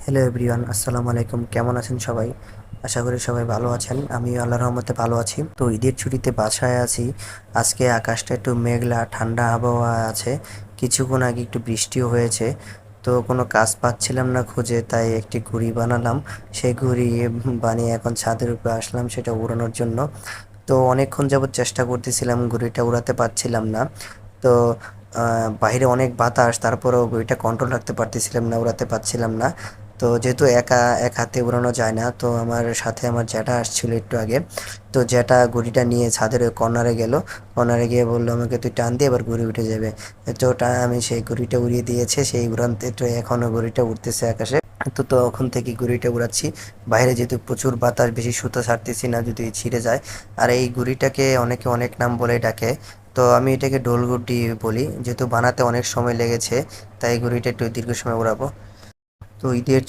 Hello everyone, আসসালামু আলাইকুম। কেমন আছেন সবাই? আশা করি সবাই ভালো আছেন। আমিও আল্লাহর রহমতে ভালো আছি। তো ঈদের ছুটিতে বাসায় আছি। আজকে আকাশটা একটু মেঘলা, ঠান্ডা আবহাওয়া আছে। কিছুক্ষণ আগে একটু বৃষ্টিও হয়েছে। তো কোনো কাজ পাচ্ছিলাম না খুঁজে, তাই একটি ঘুড়ি বানালাম। সেই ঘুড়ি বানিয়ে এখন ছাদের উপরে আসলাম সেটা উড়ানোর জন্য। তো অনেকক্ষণ যাবৎ চেষ্টা করতেছিলাম, ঘুড়িটা উড়াতে পারছিলাম না। তো বাইরে অনেক বাতাস, তারপরেও ঘুড়িটা কন্ট্রোল রাখতে পারতেছিলাম না, উড়াতে পারছিলাম না। তো যেহেতু একা এক হাতে উড়ানো যায় না, তো আমার সাথে আমার জ্যাঠা আসছিল একটু আগে। তো জ্যাঠা ঘুড়িটা নিয়ে ছাদের ওই কর্নারে গেল। কর্নারে গিয়ে বললো আমাকে, তুই টান দিয়ে এবার ঘুড়ি উঠে যাবে। তো আমি সেই ঘুড়িটা উড়িয়ে দিয়েছে, সেই উড়ানতে তো এখনও ঘুড়িটা উঠতেছে আকাশে। তো তখন থেকে ঘুড়িটা উড়াচ্ছি। বাইরে যেহেতু প্রচুর বাতাস, বেশি সুতা ছাড়তেছি না যদি ছিঁড়ে যায়। আর এই ঘুড়িটাকে অনেকে অনেক নাম বলে ডাকে। তো আমি এটাকে ডোলগুড্ডি বলি, যেহেতু বানাতে অনেক সময় লেগেছে, তাই ঘুড়িটা একটু দীর্ঘ সময় উড়াবো। তো ঈদের